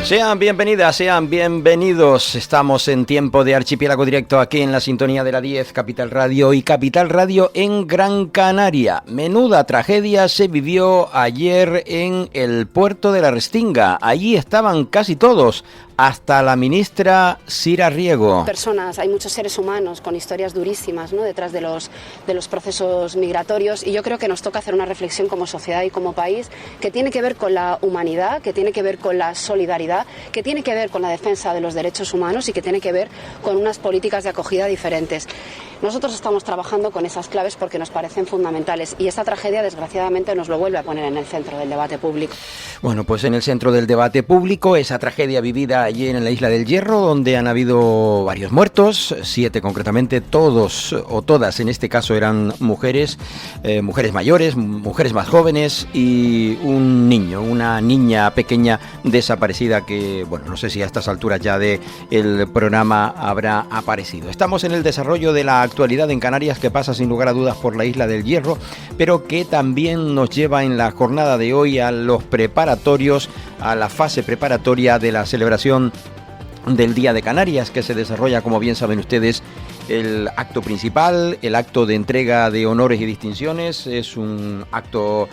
Sean bienvenidas, sean bienvenidos. Estamos en tiempo de Archipiélago Directo aquí en la sintonía de la 10, Capital Radio y Capital Radio en Gran Canaria. Menuda tragedia se vivió ayer en el puerto de la Restinga. Allí estaban casi todos, hasta la ministra Sira Riego. Personas, hay muchos seres humanos con historias durísimas, ¿no?, detrás de los procesos migratorios, y yo creo que nos toca hacer una reflexión como sociedad y como país que tiene que ver con la humanidad, que tiene que ver con la solidaridad, que tiene que ver con la defensa de los derechos humanos y que tiene que ver con unas políticas de acogida diferentes. Nosotros estamos trabajando con esas claves porque nos parecen fundamentales y esta tragedia desgraciadamente nos lo vuelve a poner en el centro del debate público. Bueno, pues en el centro del debate público esa tragedia vivida allí en la Isla del Hierro, donde han habido varios muertos, 7 concretamente, todos o todas en este caso eran mujeres, mujeres mayores, mujeres más jóvenes y un niño, una niña pequeña desaparecida que, bueno, no sé si a estas alturas ya del programa habrá aparecido. Estamos en el desarrollo de la actualidad en Canarias, que pasa sin lugar a dudas por la Isla del Hierro, pero que también nos lleva en la jornada de hoy a los preparatorios, a la fase preparatoria de la celebración del Día de Canarias, que se desarrolla, como bien saben ustedes, el acto principal, el acto de entrega de honores y distinciones. Es un acto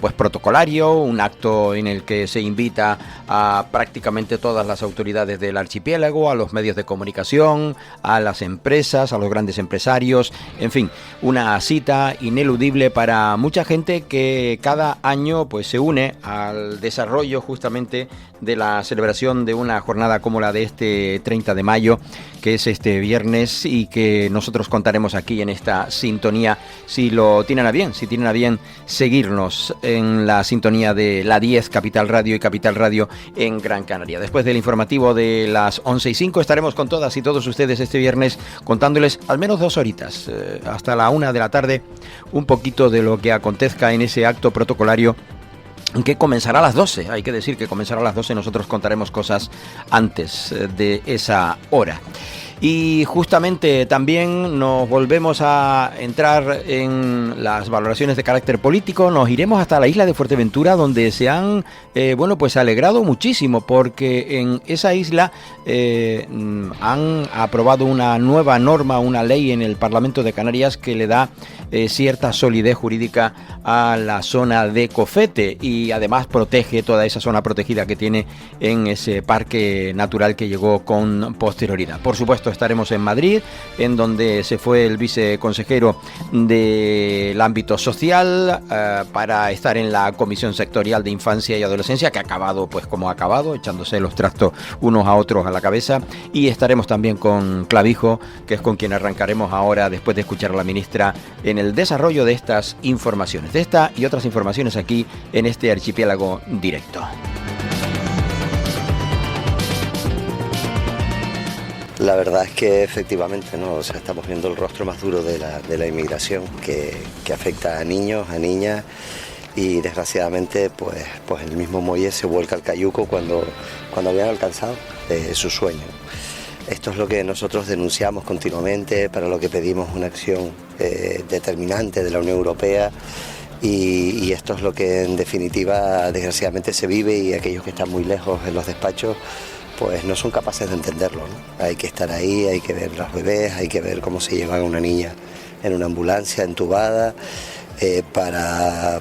pues protocolario, un acto en el que se invita a prácticamente todas las autoridades del archipiélago, a los medios de comunicación, a las empresas, a los grandes empresarios, en fin, una cita ineludible para mucha gente que cada año pues se une al desarrollo justamente de la celebración de una jornada como la de este 30 de mayo, que es este viernes, y que nosotros contaremos aquí en esta sintonía, si lo tienen a bien, seguirnos en la sintonía de la 10, Capital Radio y Capital Radio en Gran Canaria. Después del informativo de las 11:05 estaremos con todas y todos ustedes este viernes contándoles al menos 2 horitas, hasta la 1 de la tarde, un poquito de lo que acontezca en ese acto protocolario que comenzará a las 12, hay que decir que comenzará a las 12, nosotros contaremos cosas antes de esa hora. Y justamente también nos volvemos a entrar en las valoraciones de carácter político. Nos iremos hasta la isla de Fuerteventura, donde se han alegrado muchísimo, porque en esa isla han aprobado una nueva norma, una ley en el Parlamento de Canarias que le da cierta solidez jurídica a la zona de Cofete, y además protege toda esa zona protegida que tiene en ese parque natural que llegó con posterioridad. Por supuesto, estaremos en Madrid, en donde se fue el viceconsejero del ámbito social para estar en la Comisión Sectorial de Infancia y Adolescencia, que ha acabado pues como ha acabado, echándose los trastos unos a otros a la cabeza. Y estaremos también con Clavijo, que es con quien arrancaremos ahora, después de escuchar a la ministra, en el desarrollo de estas informaciones, de esta y otras informaciones aquí en este Archipiélago Directo. La verdad es que efectivamente, ¿no? O sea, estamos viendo el rostro más duro de la inmigración que afecta a niños, a niñas, y desgraciadamente pues el mismo muelle se vuelca al cayuco cuando habían alcanzado su sueño. Esto es lo que nosotros denunciamos continuamente, para lo que pedimos una acción determinante de la Unión Europea, y esto es lo que en definitiva desgraciadamente se vive, y aquellos que están muy lejos en los despachos pues no son capaces de entenderlo, ¿no? Hay que estar ahí, hay que ver los bebés, hay que ver cómo se lleva a una niña en una ambulancia entubada, para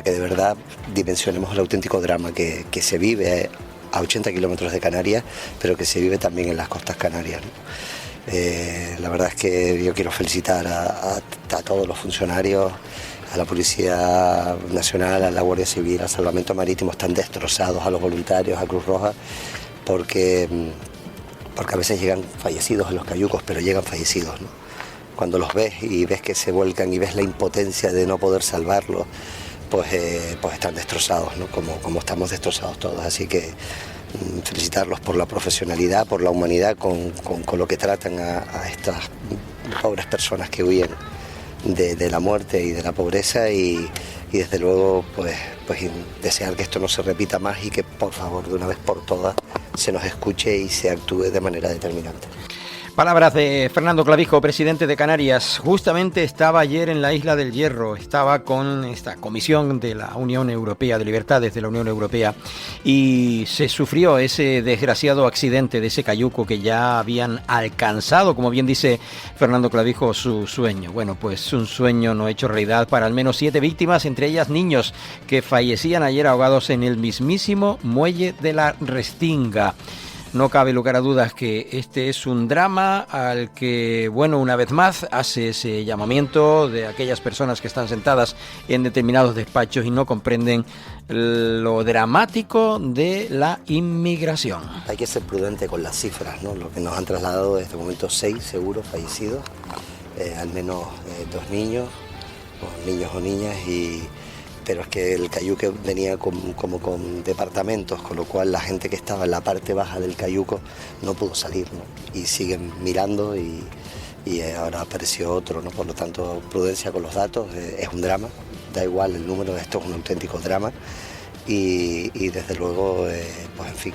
que de verdad dimensionemos el auténtico drama que se vive a 80 kilómetros de Canarias, pero que se vive también en las costas canarias, ¿no? La verdad es que yo quiero felicitar a todos los funcionarios, a la Policía Nacional, a la Guardia Civil, al Salvamento Marítimo, están destrozados, a los voluntarios, a Cruz Roja, porque a veces llegan fallecidos a los cayucos, pero llegan fallecidos, ¿no? Cuando los ves y ves que se vuelcan y ves la impotencia de no poder salvarlos, pues están destrozados, ¿no? Como estamos destrozados todos. Así que felicitarlos por la profesionalidad, por la humanidad con lo que tratan a estas pobres personas que huyen de la muerte y de la pobreza, y desde luego pues desear que esto no se repita más, y que por favor de una vez por todas se nos escuche y se actúe de manera determinante. Palabras de Fernando Clavijo, presidente de Canarias. Justamente estaba ayer en la Isla del Hierro, estaba con esta comisión de la Unión Europea, de libertades de la Unión Europea, y se sufrió ese desgraciado accidente de ese cayuco que ya habían alcanzado, como bien dice Fernando Clavijo, su sueño. Bueno, pues un sueño no hecho realidad para al menos 7 víctimas, entre ellas niños que fallecían ayer ahogados en el mismísimo muelle de la Restinga. No cabe lugar a dudas que este es un drama al que, bueno, una vez más hace ese llamamiento de aquellas personas que están sentadas en determinados despachos y no comprenden lo dramático de la inmigración. Hay que ser prudente con las cifras, ¿no? Lo que nos han trasladado desde este momento 6 seguros fallecidos, al menos 2 niños o niñas, pero es que el cayuco venía como con departamentos, con lo cual la gente que estaba en la parte baja del cayuco no pudo salir, ¿no? Y siguen mirando y ahora apareció otro, ¿no? Por lo tanto, prudencia con los datos, es un drama, da igual el número, esto es un auténtico drama y desde luego, pues en fin,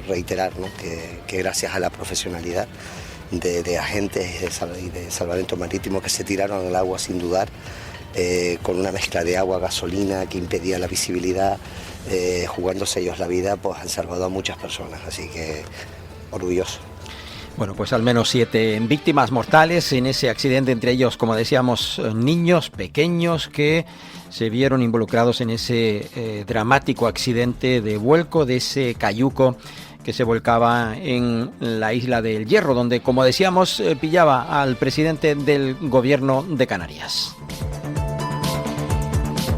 reiterar, ¿no? que gracias a la profesionalidad de agentes y de salvamento marítimo que se tiraron al agua sin dudar, con una mezcla de agua, gasolina que impedía la visibilidad, jugándose ellos la vida, pues han salvado a muchas personas, así que orgulloso. Bueno, pues al menos 7 víctimas mortales en ese accidente, entre ellos, como decíamos, niños pequeños que se vieron involucrados en ese dramático accidente de vuelco de ese cayuco que se volcaba en la Isla del Hierro, donde, como decíamos, pillaba al presidente del gobierno de Canarias.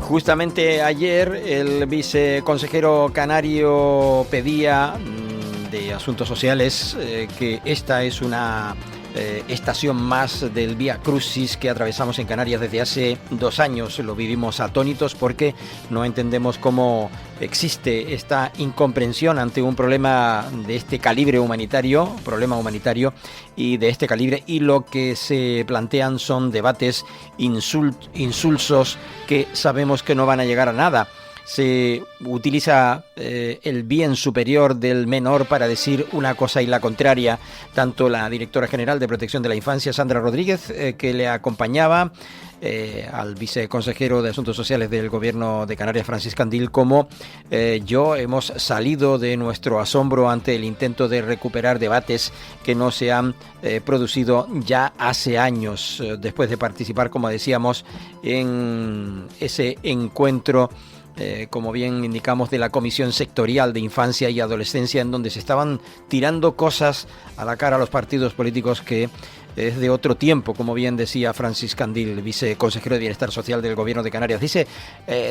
Justamente ayer el viceconsejero canario pedía de Asuntos Sociales que esta es una estación más del Vía Crucis que atravesamos en Canarias desde hace 2 años. Lo vivimos atónitos porque no entendemos cómo existe esta incomprensión ante un problema de este calibre humanitario, y de este calibre, y lo que se plantean son debates insulsos que sabemos que no van a llegar a nada. Se utiliza el bien superior del menor para decir una cosa y la contraria. Tanto la directora general de Protección de la Infancia, Sandra Rodríguez, que le acompañaba, al viceconsejero de Asuntos Sociales del Gobierno de Canarias, Francis Candil, como yo, hemos salido de nuestro asombro ante el intento de recuperar debates que no se han producido ya hace años, después de participar, como decíamos, en ese encuentro, como bien indicamos, de la Comisión Sectorial de Infancia y Adolescencia, en donde se estaban tirando cosas a la cara a los partidos políticos que es de otro tiempo, como bien decía Francis Candil, viceconsejero de Bienestar Social del Gobierno de Canarias. Dice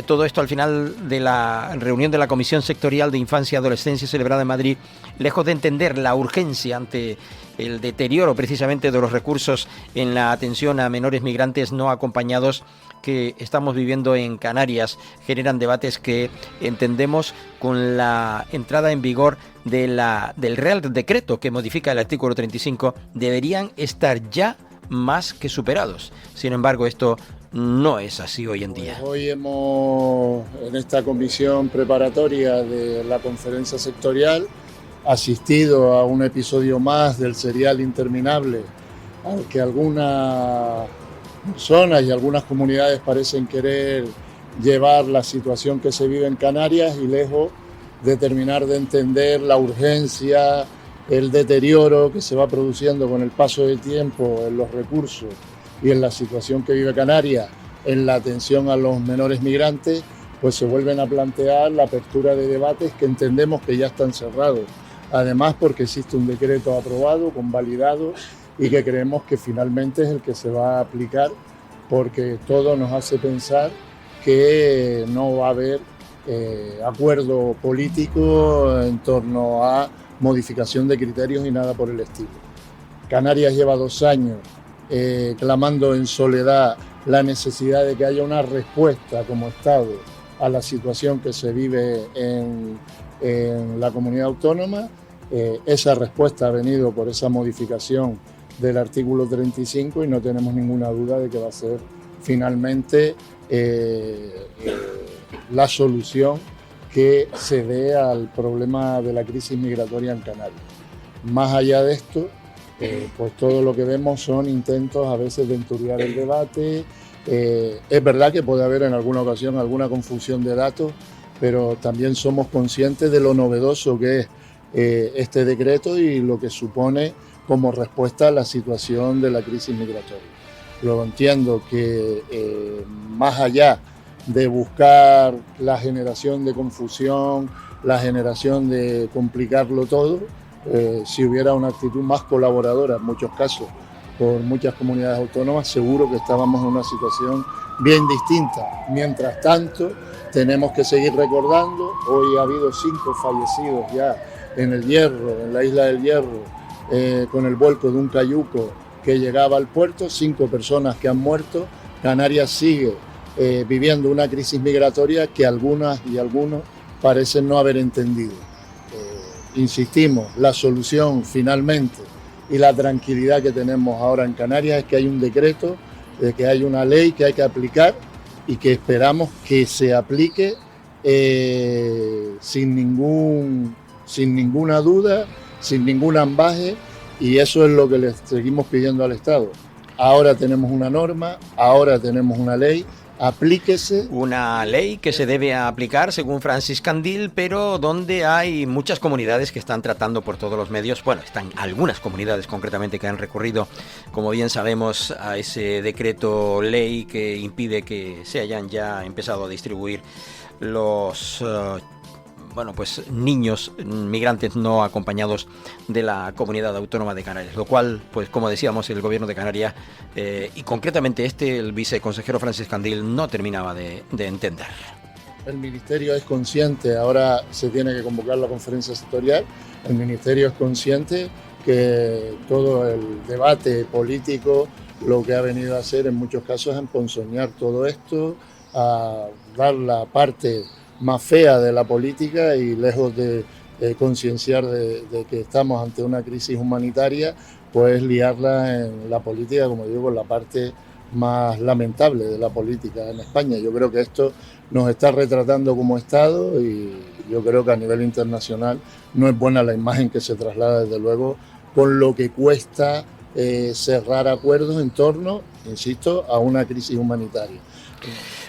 todo esto al final de la reunión de la Comisión Sectorial de Infancia y Adolescencia celebrada en Madrid, lejos de entender la urgencia ante el deterioro precisamente de los recursos en la atención a menores migrantes no acompañados que estamos viviendo en Canarias, generan debates que entendemos con la entrada en vigor del Real Decreto que modifica el artículo 35 deberían estar ya más que superados. Sin embargo, esto no es así hoy en día. Pues hoy hemos, en esta comisión preparatoria de la conferencia sectorial, asistido a un episodio más del serial interminable al que algunas personas y algunas comunidades parecen querer llevar la situación que se vive en Canarias, y lejos de terminar de entender la urgencia, el deterioro que se va produciendo con el paso del tiempo en los recursos y en la situación que vive Canarias en la atención a los menores migrantes, pues se vuelven a plantear la apertura de debates que entendemos que ya están cerrados. Además, porque existe un decreto aprobado, convalidado, y que creemos que finalmente es el que se va a aplicar, porque todo nos hace pensar que no va a haber acuerdo político en torno a modificación de criterios y nada por el estilo. Canarias lleva 2 años clamando en soledad la necesidad de que haya una respuesta como Estado a la situación que se vive en la comunidad autónoma. Esa respuesta ha venido por esa modificación del artículo 35 y no tenemos ninguna duda de que va a ser finalmente la solución que se dé al problema de la crisis migratoria en Canarias. Más allá de esto, pues todo lo que vemos son intentos a veces de enturbiar el debate. Es verdad que puede haber en alguna ocasión alguna confusión de datos, pero también somos conscientes de lo novedoso que es este decreto y lo que supone como respuesta a la situación de la crisis migratoria. Luego entiendo que más allá de buscar la generación de confusión, la generación de complicarlo todo, si hubiera una actitud más colaboradora en muchos casos por muchas comunidades autónomas, seguro que estábamos en una situación bien distinta. Mientras tanto, tenemos que seguir recordando, hoy ha habido 5 fallecidos ya en el Hierro, en la isla del Hierro, con el vuelco de un cayuco que llegaba al puerto, 5 personas que han muerto. Canarias sigue viviendo una crisis migratoria que algunas y algunos parecen no haber entendido. Insistimos, la solución finalmente y la tranquilidad que tenemos ahora en Canarias es que hay un decreto, de que hay una ley que hay que aplicar y que esperamos que se aplique sin ninguna duda, sin ningún ambaje, y eso es lo que le seguimos pidiendo al Estado. Ahora tenemos una norma, ahora tenemos una ley. Aplíquese. Una ley que se debe aplicar, según Francis Candil, pero donde hay muchas comunidades que están tratando por todos los medios, bueno, están algunas comunidades concretamente que han recurrido, como bien sabemos, a ese decreto ley que impide que se hayan ya empezado a distribuir los niños migrantes no acompañados de la Comunidad Autónoma de Canarias, lo cual, pues como decíamos, el Gobierno de Canarias y concretamente el viceconsejero Francis Candil no terminaba de entender. El Ministerio es consciente, ahora se tiene que convocar la conferencia sectorial, el Ministerio es consciente que todo el debate político lo que ha venido a hacer en muchos casos es emponzoñar todo esto, a dar la parte más fea de la política y lejos de concienciar de que estamos ante una crisis humanitaria, pues liarla en la política, como digo, con la parte más lamentable de la política en España. Yo creo que esto nos está retratando como Estado y yo creo que a nivel internacional no es buena la imagen que se traslada, desde luego, con lo que cuesta cerrar acuerdos en torno, insisto, a una crisis humanitaria.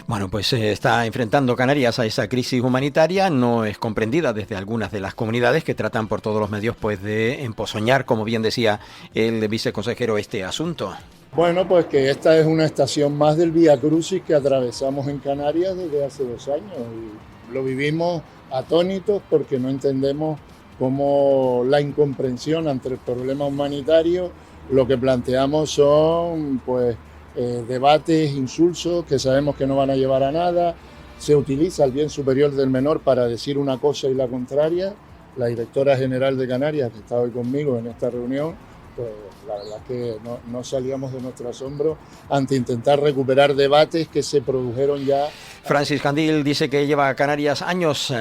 Bueno, pues está enfrentando Canarias a esa crisis humanitaria, no es comprendida desde algunas de las comunidades que tratan por todos los medios pues de empozoñar, como bien decía el viceconsejero, este asunto. Bueno, pues que esta es una estación más del Vía Crucis que atravesamos en Canarias desde hace 2 años y lo vivimos atónitos porque no entendemos cómo la incomprensión ante el problema humanitario, lo que planteamos son pues debates insulsos que sabemos que no van a llevar a nada. Se utiliza el bien superior del menor para decir una cosa y la contraria. La directora general de Canarias, que está hoy conmigo en esta reunión, pues la verdad es que no salíamos de nuestro asombro ante intentar recuperar debates que se produjeron ya. Francis Candil dice que lleva a Canarias años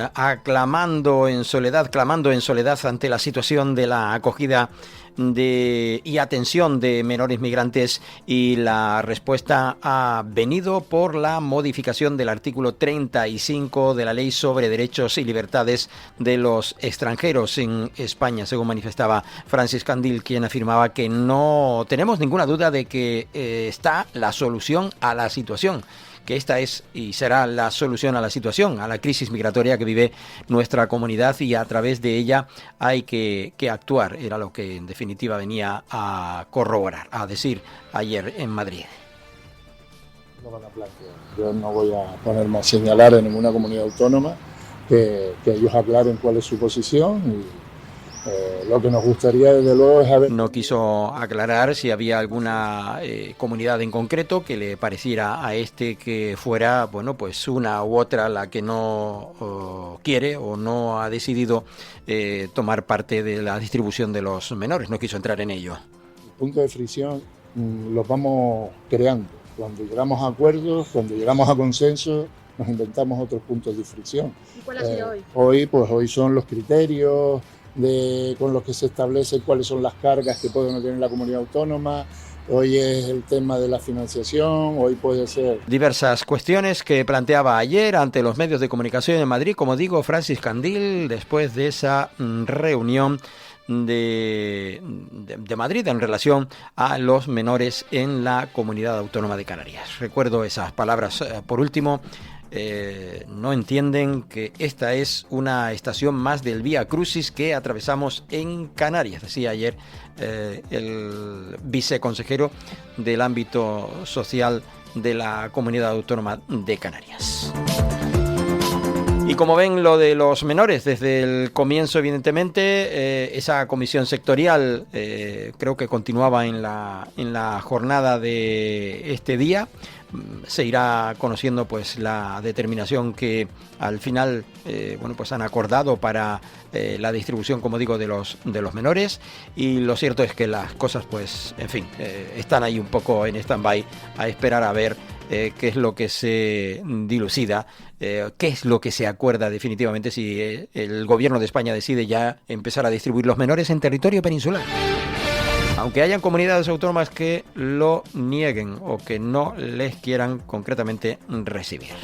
clamando en soledad ante la situación de la acogida y atención de menores migrantes, y la respuesta ha venido por la modificación del artículo 35 de la Ley sobre Derechos y Libertades de los Extranjeros en España, según manifestaba Francis Candil, quien afirmaba que no tenemos ninguna duda de que está la solución a la situación, que esta es y será la solución a la situación, a la crisis migratoria que vive nuestra comunidad, y a través de ella hay que actuar. Era lo que en definitiva venía a corroborar, a decir ayer en Madrid. No van a plantear. Yo no voy a ponerme a señalar en ninguna comunidad autónoma, que ellos aclaren cuál es su posición y lo que nos gustaría desde luego es saber. No quiso aclarar si había alguna comunidad en concreto que le pareciera a que fuera, bueno, pues una u otra la que no quiere o no ha decidido tomar parte de la distribución de los menores. No quiso entrar en ello. El punto de fricción los vamos creando. Cuando llegamos a acuerdos, cuando llegamos a consensos, nos inventamos otros puntos de fricción. ¿Y cuál ha sido hoy? Hoy son los criterios con los que se establece cuáles son las cargas que puede tener la comunidad autónoma. Hoy es el tema de la financiación, hoy puede ser diversas cuestiones que planteaba ayer ante los medios de comunicación en Madrid, como digo, Francis Candil, después de esa reunión de Madrid en relación a los menores en la Comunidad Autónoma de Canarias. Recuerdo esas palabras. Por último, no entienden que esta es una estación más del Vía Crucis que atravesamos en Canarias, decía ayer el viceconsejero del ámbito social de la Comunidad Autónoma de Canarias. Y como ven, lo de los menores, desde el comienzo, evidentemente, esa comisión sectorial creo que continuaba en la jornada de este día. Se irá conociendo pues la determinación que al final pues han acordado para la distribución, como digo, de los menores, y lo cierto es que las cosas pues en fin están ahí un poco en stand-by a esperar a ver qué es lo que se dilucida, qué es lo que se acuerda definitivamente si el gobierno de España decide ya empezar a distribuir los menores en territorio peninsular. Aunque hayan comunidades autónomas que lo nieguen o que no les quieran concretamente recibir.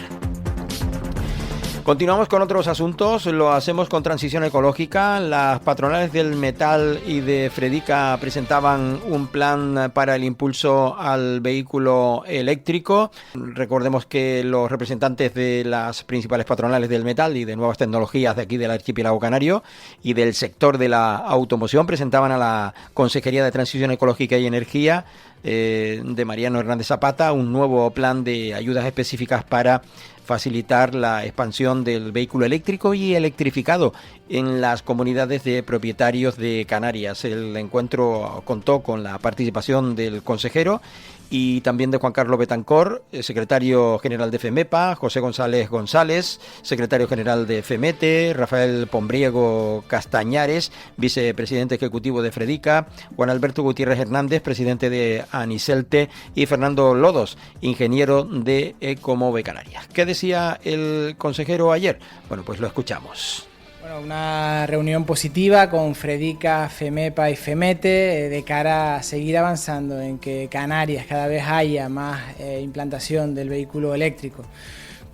Continuamos con otros asuntos, lo hacemos con Transición Ecológica. Las patronales del metal y de Fredica presentaban un plan para el impulso al vehículo eléctrico. Recordemos que los representantes de las principales patronales del metal y de nuevas tecnologías de aquí del archipiélago canario y del sector de la automoción presentaban a la Consejería de Transición Ecológica y Energía de Mariano Hernández Zapata un nuevo plan de ayudas específicas para facilitar la expansión del vehículo eléctrico y electrificado en las comunidades de propietarios de Canarias. El encuentro contó con la participación del consejero y también de Juan Carlos Betancor, secretario general de FEMEPA, José González, secretario general de FEMETE, Rafael Pombriego Castañares, vicepresidente ejecutivo de Fredica, Juan Alberto Gutiérrez Hernández, presidente de Aniselte, y Fernando Lodos, ingeniero de Ecomove Canarias. ¿Qué decía el consejero ayer? Bueno, pues lo escuchamos. Bueno, una reunión positiva con Fredica, FEMEPA y FEMETE de cara a seguir avanzando en que Canarias cada vez haya más implantación del vehículo eléctrico,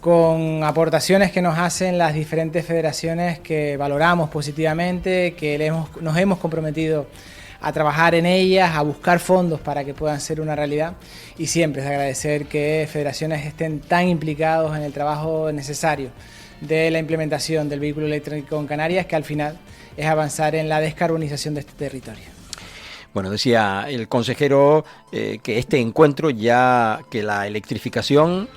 con aportaciones que nos hacen las diferentes federaciones que valoramos positivamente, que nos hemos comprometido a trabajar en ellas, a buscar fondos para que puedan ser una realidad, y siempre es de agradecer que federaciones estén tan implicados en el trabajo necesario de la implementación del vehículo eléctrico en Canarias, que al final es avanzar en la descarbonización de este territorio. Bueno, decía el consejero que este encuentro ya, que la electrificación,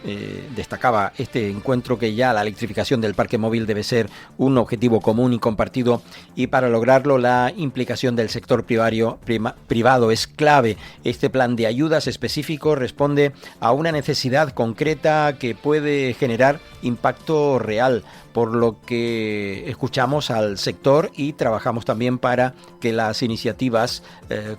destacaba este encuentro que ya la electrificación del parque móvil debe ser un objetivo común y compartido, y para lograrlo la implicación del sector privado es clave. Este plan de ayudas específico responde a una necesidad concreta que puede generar impacto real, por lo que escuchamos al sector y trabajamos también para que las iniciativas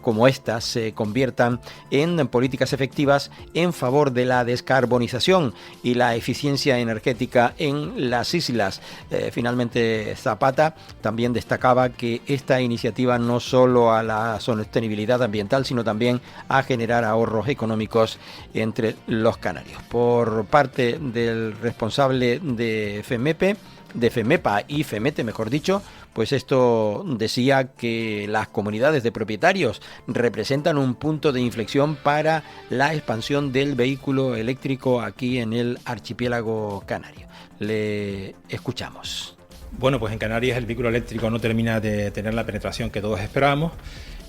como estas se conviertan en políticas efectivas en favor de la descarbonización y la eficiencia energética en las islas. Finalmente, Zapata también destacaba que esta iniciativa no solo a la sostenibilidad ambiental, sino también a generar ahorros económicos entre los canarios. Por parte del responsable de FEMEPA y FEMETE, mejor dicho, pues esto decía que las comunidades de propietarios representan un punto de inflexión para la expansión del vehículo eléctrico aquí en el archipiélago canario. Le escuchamos. Bueno, pues en Canarias el vehículo eléctrico no termina de tener la penetración que todos esperamos,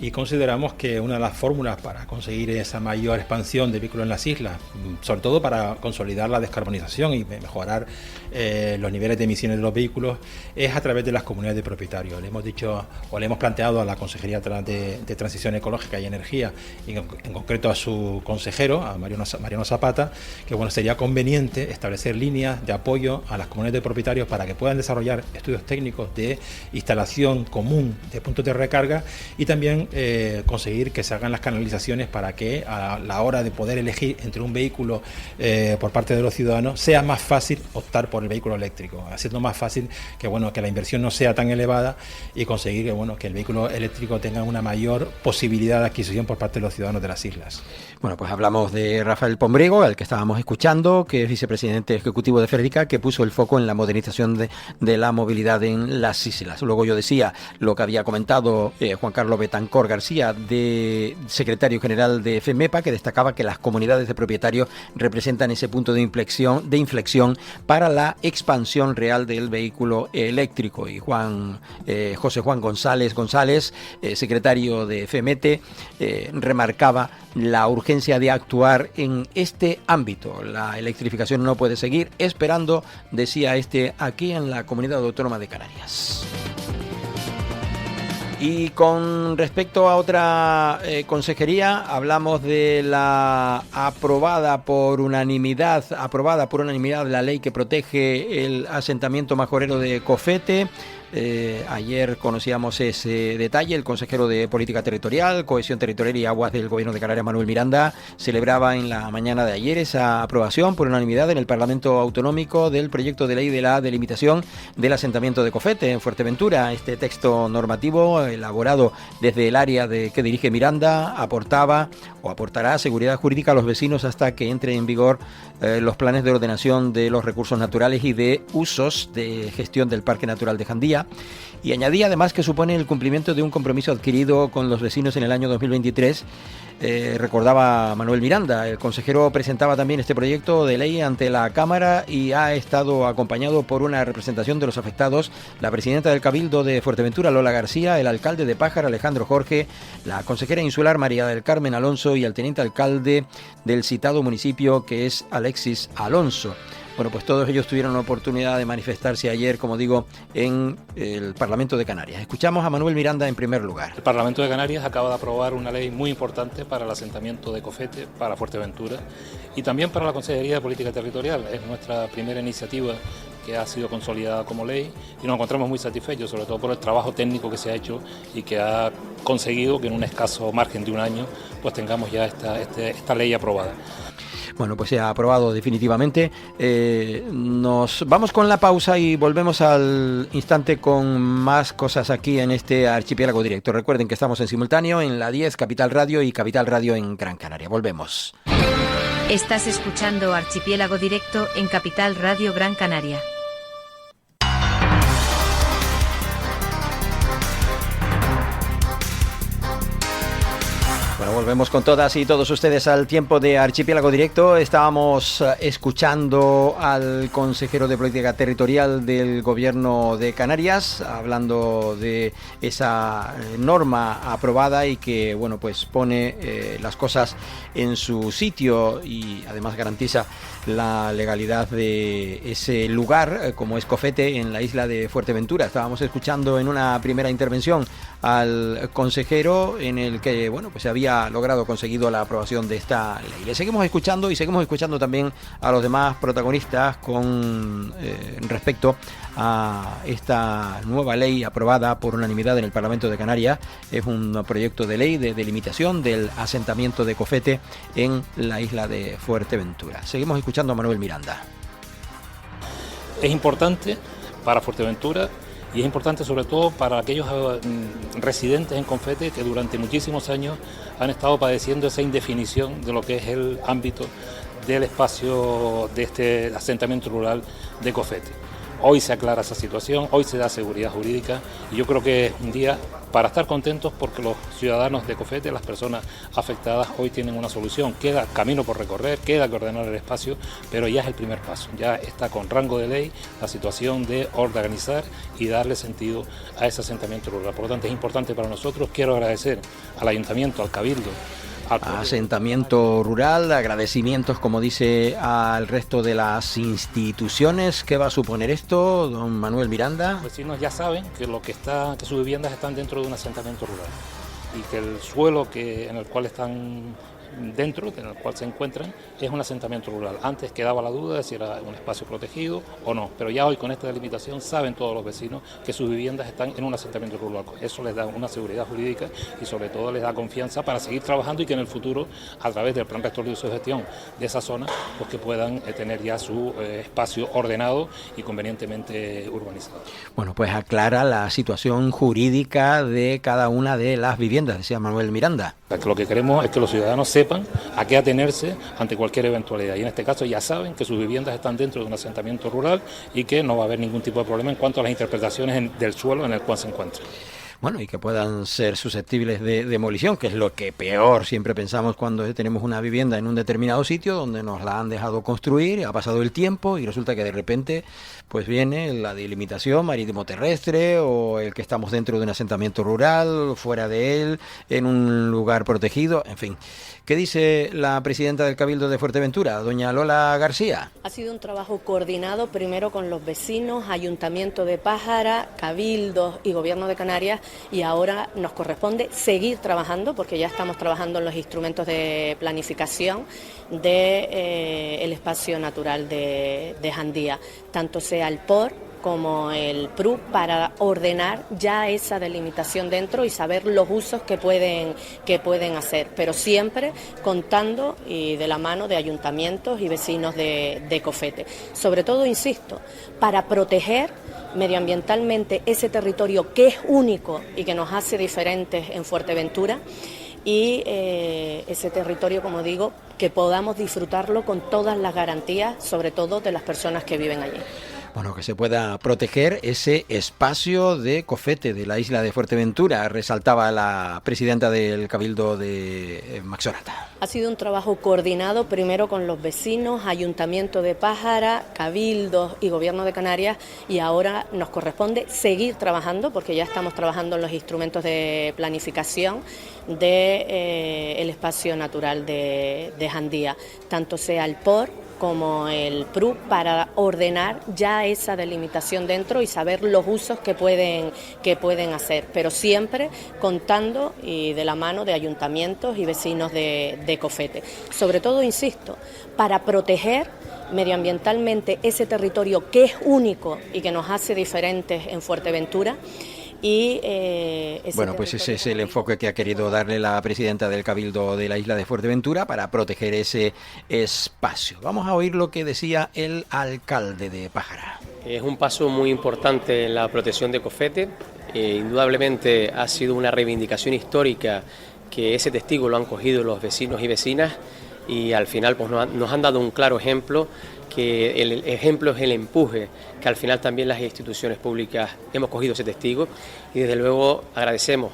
y consideramos que una de las fórmulas para conseguir esa mayor expansión de vehículos en las islas, sobre todo para consolidar la descarbonización y mejorar los niveles de emisiones de los vehículos, es a través de las comunidades de propietarios. Le hemos dicho o le hemos planteado a la Consejería de Transición Ecológica y Energía, y en concreto a su consejero, a Mariano Zapata, que bueno, sería conveniente establecer líneas de apoyo a las comunidades de propietarios para que puedan desarrollar estudios técnicos de instalación común de puntos de recarga, y también conseguir que se hagan las canalizaciones para que a la hora de poder elegir entre un vehículo por parte de los ciudadanos sea más fácil optar por el vehículo eléctrico, haciendo más fácil que la inversión no sea tan elevada y conseguir que el vehículo eléctrico tenga una mayor posibilidad de adquisición por parte de los ciudadanos de las islas. Bueno, pues hablamos de Rafael Pombrego, al que estábamos escuchando, que es vicepresidente ejecutivo de Ferdica, que puso el foco en la modernización de la movilidad en las islas. Luego yo decía lo que había comentado Juan Carlos Betancor García, de secretario general de FEMEPA, que destacaba que las comunidades de propietarios representan ese punto de inflexión para la expansión real del vehículo eléctrico. Y José Juan González, secretario de FEMETE, remarcaba la urgencia de actuar en este ámbito. La electrificación no puede seguir esperando, decía aquí en la Comunidad Autónoma de Canarias. Y con respecto a otra consejería, hablamos de la aprobada por unanimidad la ley que protege el asentamiento majorero de Cofete. Ayer conocíamos ese detalle. El consejero de Política Territorial, Cohesión Territorial y Aguas del Gobierno de Canarias, Manuel Miranda, celebraba en la mañana de ayer esa aprobación por unanimidad en el Parlamento Autonómico del proyecto de ley de la delimitación del asentamiento de Cofete en Fuerteventura. Este texto normativo, elaborado desde el área que dirige Miranda, aportará seguridad jurídica a los vecinos hasta que entre en vigor los planes de ordenación de los recursos naturales y de usos de gestión del Parque Natural de Jandía. Y añadía además que supone el cumplimiento de un compromiso adquirido con los vecinos en el año 2023. Recordaba Manuel Miranda. El consejero presentaba también este proyecto de ley ante la Cámara y ha estado acompañado por una representación de los afectados, la presidenta del Cabildo de Fuerteventura, Lola García, el alcalde de Pájara, Alejandro Jorge, la consejera insular, María del Carmen Alonso, y el teniente alcalde del citado municipio, que es Alexis Alonso. Bueno, pues todos ellos tuvieron la oportunidad de manifestarse ayer, como digo, en el Parlamento de Canarias. Escuchamos a Manuel Miranda en primer lugar. El Parlamento de Canarias acaba de aprobar una ley muy importante para el asentamiento de Cofete, para Fuerteventura y también para la Consejería de Política Territorial. Es nuestra primera iniciativa que ha sido consolidada como ley y nos encontramos muy satisfechos, sobre todo por el trabajo técnico que se ha hecho y que ha conseguido que en un escaso margen de un año pues tengamos ya esta ley aprobada. Bueno, pues se ha aprobado definitivamente. Nos vamos con la pausa y volvemos al instante con más cosas aquí en este Archipiélago Directo. Recuerden que estamos en simultáneo en la 10 Capital Radio y Capital Radio en Gran Canaria. Volvemos. Estás escuchando Archipiélago Directo en Capital Radio Gran Canaria. Bueno, volvemos con todas y todos ustedes al tiempo de Archipiélago Directo. Estábamos escuchando al consejero de Política Territorial del Gobierno de Canarias, hablando de esa norma aprobada y que, bueno, pues pone las cosas en su sitio y además garantiza la legalidad de ese lugar, como es Cofete, en la isla de Fuerteventura. Estábamos escuchando en una primera intervención al consejero en el que, bueno, pues se había conseguido la aprobación de esta ley. Le seguimos escuchando y seguimos escuchando también a los demás protagonistas con respecto a esta nueva ley aprobada por unanimidad en el Parlamento de Canarias. Es un proyecto de ley de delimitación del asentamiento de Cofete en la isla de Fuerteventura. Seguimos escuchando a Manuel Miranda. Es importante para Fuerteventura y es importante sobre todo para aquellos residentes en Cofete que durante muchísimos años han estado padeciendo esa indefinición de lo que es el ámbito del espacio de este asentamiento rural de Cofete. Hoy se aclara esa situación, hoy se da seguridad jurídica y yo creo que es un día para estar contentos porque los ciudadanos de Cofete, las personas afectadas, hoy tienen una solución. Queda camino por recorrer, queda que ordenar el espacio, pero ya es el primer paso. Ya está con rango de ley la situación de organizar y darle sentido a ese asentamiento rural. Por lo tanto, es importante para nosotros. Quiero agradecer al Ayuntamiento, al Cabildo, asentamiento rural, agradecimientos, como dice, al resto de las instituciones. ¿Qué va a suponer esto, don Manuel Miranda? Los vecinos ya saben que que sus viviendas están dentro de un asentamiento rural y que el suelo en el cual están dentro del cual se encuentran es un asentamiento rural. Antes quedaba la duda de si era un espacio protegido o no, pero ya hoy con esta delimitación saben todos los vecinos que sus viviendas están en un asentamiento rural. Eso les da una seguridad jurídica y sobre todo les da confianza para seguir trabajando y que en el futuro, a través del plan rector de uso y gestión de esa zona, pues que puedan tener ya su espacio ordenado y convenientemente urbanizado. Bueno, pues aclara la situación jurídica de cada una de las viviendas, decía Manuel Miranda. Lo que queremos es que los ciudadanos sepan a qué atenerse ante cualquier eventualidad y en este caso ya saben que sus viviendas están dentro de un asentamiento rural y que no va a haber ningún tipo de problema en cuanto a las interpretaciones del suelo en el cual se encuentran. Bueno, y que puedan ser susceptibles de demolición, que es lo que peor siempre pensamos cuando tenemos una vivienda en un determinado sitio donde nos la han dejado construir, ha pasado el tiempo y resulta que de repente pues viene la delimitación marítimo-terrestre o el que estamos dentro de un asentamiento rural, fuera de él, en un lugar protegido, en fin. ¿Qué dice la presidenta del Cabildo de Fuerteventura, doña Lola García? Ha sido un trabajo coordinado primero con los vecinos, Ayuntamiento de Pájara, Cabildos y Gobierno de Canarias, y ahora nos corresponde seguir trabajando porque ya estamos trabajando en los instrumentos de planificación del espacio natural de Jandía, tanto sea el POR como el PRU, para ordenar ya esa delimitación dentro y saber los usos que pueden hacer, pero siempre contando y de la mano de ayuntamientos y vecinos de Cofete. Sobre todo, insisto, para proteger medioambientalmente ese territorio que es único y que nos hace diferentes en Fuerteventura, y ese territorio, como digo, que podamos disfrutarlo con todas las garantías, sobre todo de las personas que viven allí. Bueno, que se pueda proteger ese espacio de Cofete, de la isla de Fuerteventura, resaltaba la presidenta del Cabildo de Maxorata. Ha sido un trabajo coordinado primero con los vecinos, Ayuntamiento de Pájara, Cabildos y Gobierno de Canarias, y ahora nos corresponde seguir trabajando porque ya estamos trabajando en los instrumentos de planificación del espacio natural de Jandía, tanto sea el POR como el PRU, para ordenar ya esa delimitación dentro y saber los usos que pueden hacer, pero siempre contando y de la mano de ayuntamientos y vecinos de Cofete. Sobre todo, insisto, para proteger medioambientalmente ese territorio que es único y que nos hace diferentes en Fuerteventura. Y bueno, pues ese es el enfoque que ha querido darle la presidenta del Cabildo de la isla de Fuerteventura para proteger ese espacio. Vamos a oír lo que decía el alcalde de Pájara. Es un paso muy importante en la protección de Cofete. Indudablemente ha sido una reivindicación histórica que ese testigo lo han cogido los vecinos y vecinas, y al final pues nos han dado un claro ejemplo, que el ejemplo es el empuje, que al final también las instituciones públicas hemos cogido ese testigo, y desde luego agradecemos,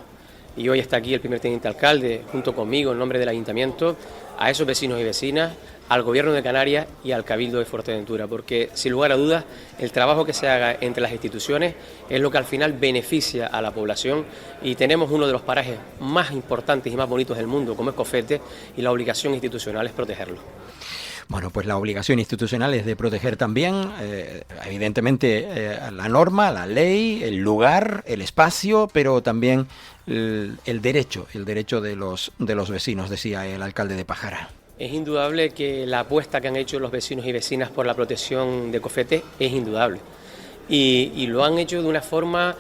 y hoy está aquí el primer teniente alcalde junto conmigo en nombre del ayuntamiento, a esos vecinos y vecinas, al Gobierno de Canarias y al Cabildo de Fuerteventura, porque sin lugar a dudas el trabajo que se haga entre las instituciones es lo que al final beneficia a la población, y tenemos uno de los parajes más importantes y más bonitos del mundo como es Cofete, y la obligación institucional es protegerlo. Bueno, pues la obligación institucional es de proteger también, evidentemente, la norma, la ley, el lugar, el espacio, pero también el derecho de los vecinos, decía el alcalde de Pájara. Es indudable que la apuesta que han hecho los vecinos y vecinas por la protección de Cofete es indudable, y lo han hecho de una forma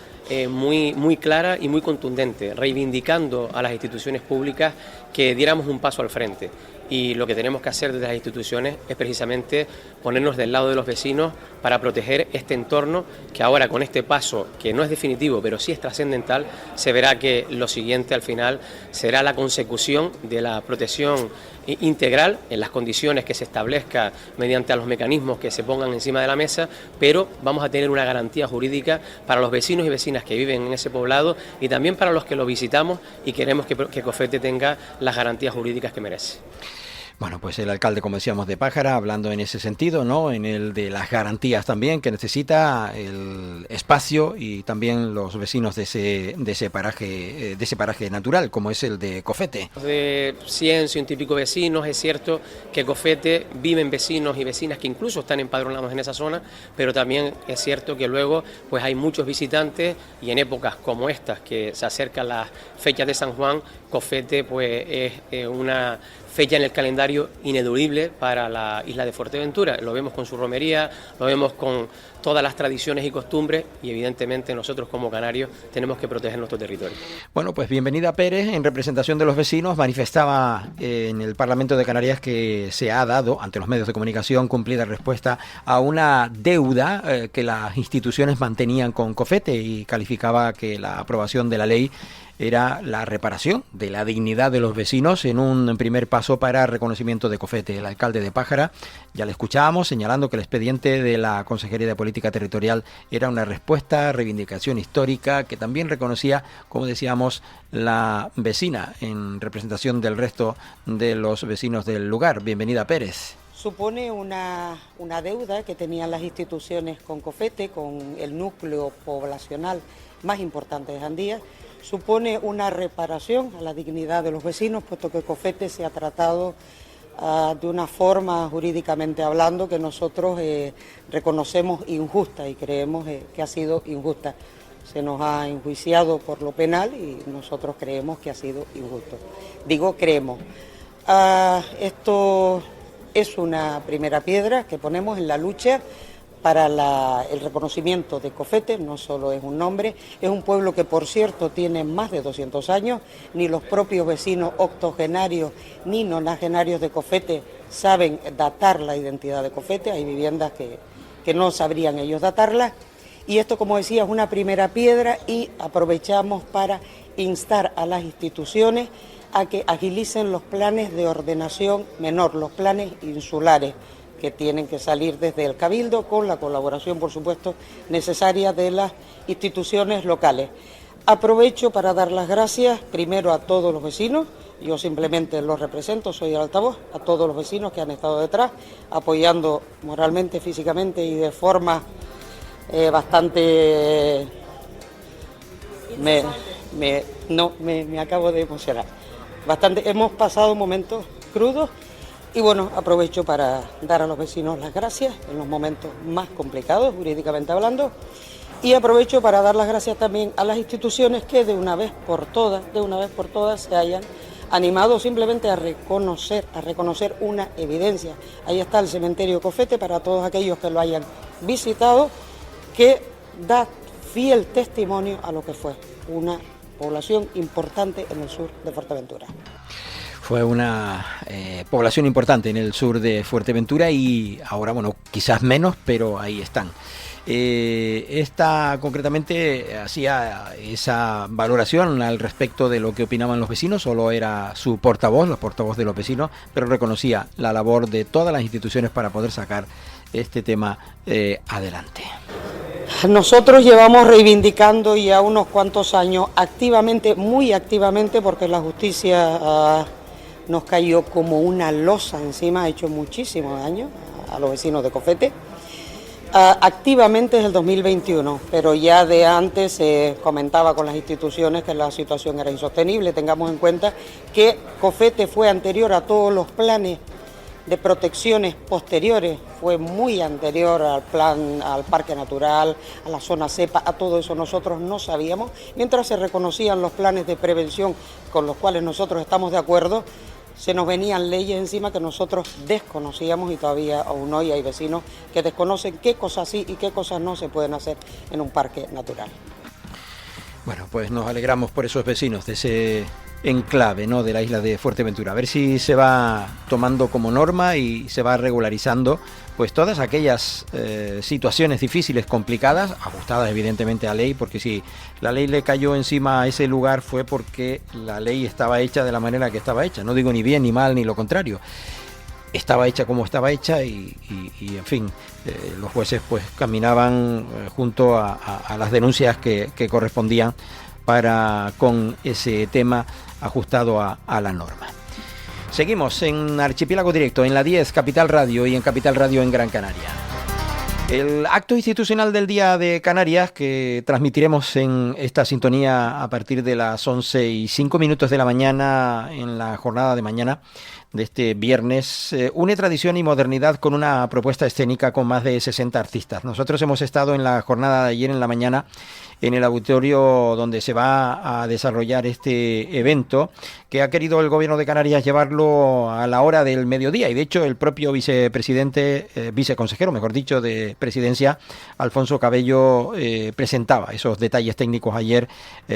muy clara y muy contundente, reivindicando a las instituciones públicas que diéramos un paso al frente. Y lo que tenemos que hacer desde las instituciones es precisamente ponernos del lado de los vecinos para proteger este entorno, que ahora con este paso, que no es definitivo pero sí es trascendental, se verá que lo siguiente al final será la consecución de la protección integral en las condiciones que se establezca mediante los mecanismos que se pongan encima de la mesa, pero vamos a tener una garantía jurídica para los vecinos y vecinas que viven en ese poblado, y también para los que lo visitamos y queremos que Cofete tenga las garantías jurídicas que merece. Bueno, pues el alcalde, como decíamos, de Pájara, hablando en ese sentido, ¿no? En el de las garantías también que necesita el espacio y también los vecinos de ese paraje natural, como es el de Cofete. De 100 y pico vecinos, es cierto que Cofete viven vecinos y vecinas que incluso están empadronados en esa zona, pero también es cierto que luego pues hay muchos visitantes, y en épocas como estas, que se acercan las fechas de San Juan, Cofete pues es una fecha en el calendario ineludible para la isla de Fuerteventura. Lo vemos con su romería, lo vemos con todas las tradiciones y costumbres y evidentemente nosotros como canarios tenemos que proteger nuestro territorio. Bueno, pues bienvenida Pérez, en representación de los vecinos, manifestaba en el Parlamento de Canarias que se ha dado ante los medios de comunicación cumplida respuesta a una deuda que las instituciones mantenían con Cofete y calificaba que la aprobación de la ley era la reparación de la dignidad de los vecinos en un primer paso para reconocimiento de Cofete. El alcalde de Pájara, ya le escuchábamos, señalando que el expediente de la Consejería de Política Territorial era una respuesta, reivindicación histórica, que también reconocía, como decíamos, la vecina en representación del resto de los vecinos del lugar. Bienvenida, Pérez. Supone una deuda que tenían las instituciones con Cofete, con el núcleo poblacional más importante de Jandía. Supone una reparación a la dignidad de los vecinos, puesto que Cofete se ha tratado de una forma, jurídicamente hablando, que nosotros reconocemos injusta y creemos que ha sido injusta. Se nos ha enjuiciado por lo penal y nosotros creemos que ha sido injusto. Digo creemos. Esto es una primera piedra que ponemos en la lucha para el reconocimiento de Cofete. No solo es un nombre, es un pueblo que, por cierto, tiene más de 200 años, ni los propios vecinos octogenarios ni nonagenarios de Cofete saben datar la identidad de Cofete, hay viviendas que no sabrían ellos datarla, y esto, como decía, es una primera piedra y aprovechamos para instar a las instituciones a que agilicen los planes de ordenación menor, los planes insulares, que tienen que salir desde el Cabildo con la colaboración, por supuesto, necesaria de las instituciones locales. Aprovecho para dar las gracias primero a todos los vecinos, yo simplemente los represento, soy el altavoz, a todos los vecinos que han estado detrás, apoyando moralmente, físicamente y de forma bastante... Me acabo de emocionar. Hemos pasado momentos crudos. Y bueno, aprovecho para dar a los vecinos las gracias en los momentos más complicados, jurídicamente hablando, y aprovecho para dar las gracias también a las instituciones que de una vez por todas se hayan animado simplemente a reconocer una evidencia. Ahí está el cementerio Cofete para todos aquellos que lo hayan visitado, que da fiel testimonio a lo que fue una población importante en el sur de Fuerteventura. Fue una población importante en el sur de Fuerteventura y ahora, bueno, quizás menos, pero ahí están. Esta concretamente hacía esa valoración al respecto de lo que opinaban los vecinos, solo era su portavoz, los portavoz de los vecinos, pero reconocía la labor de todas las instituciones para poder sacar este tema adelante. Nosotros llevamos reivindicando ya unos cuantos años activamente, muy activamente, porque la justicia nos cayó como una losa encima, ha hecho muchísimo daño a los vecinos de Cofete. Activamente desde el 2021, pero ya de antes se comentaba con las instituciones que la situación era insostenible. Tengamos en cuenta que Cofete fue anterior a todos los planes de protecciones posteriores, fue muy anterior al parque natural, a la zona cepa, a todo eso nosotros no sabíamos. Mientras se reconocían los planes de prevención con los cuales nosotros estamos de acuerdo, se nos venían leyes encima que nosotros desconocíamos y todavía aún hoy hay vecinos que desconocen qué cosas sí y qué cosas no se pueden hacer en un parque natural. Bueno, pues nos alegramos por esos vecinos de ese enclave, ¿no?, de la isla de Fuerteventura. A ver si se va tomando como norma y se va regularizando pues todas aquellas situaciones difíciles, complicadas, ajustadas evidentemente a ley, porque si la ley le cayó encima a ese lugar fue porque la ley estaba hecha de la manera que estaba hecha. No digo ni bien ni mal ni lo contrario. Estaba hecha como estaba hecha y en fin, los jueces pues caminaban junto a las denuncias que correspondían con ese tema ajustado a la norma. Seguimos en Archipiélago Directo, en la 10, Capital Radio y en Capital Radio en Gran Canaria. El acto institucional del Día de Canarias, que transmitiremos en esta sintonía a partir de las 11:05 de la mañana, en la jornada de mañana de este viernes, une tradición y modernidad con una propuesta escénica con más de 60 artistas. Nosotros hemos estado en la jornada de ayer en la mañana en el auditorio donde se va a desarrollar este evento, que ha querido el Gobierno de Canarias llevarlo a la hora del mediodía, y de hecho el propio viceconsejero, mejor dicho, de Presidencia, Alfonso Cabello, presentaba esos detalles técnicos ayer,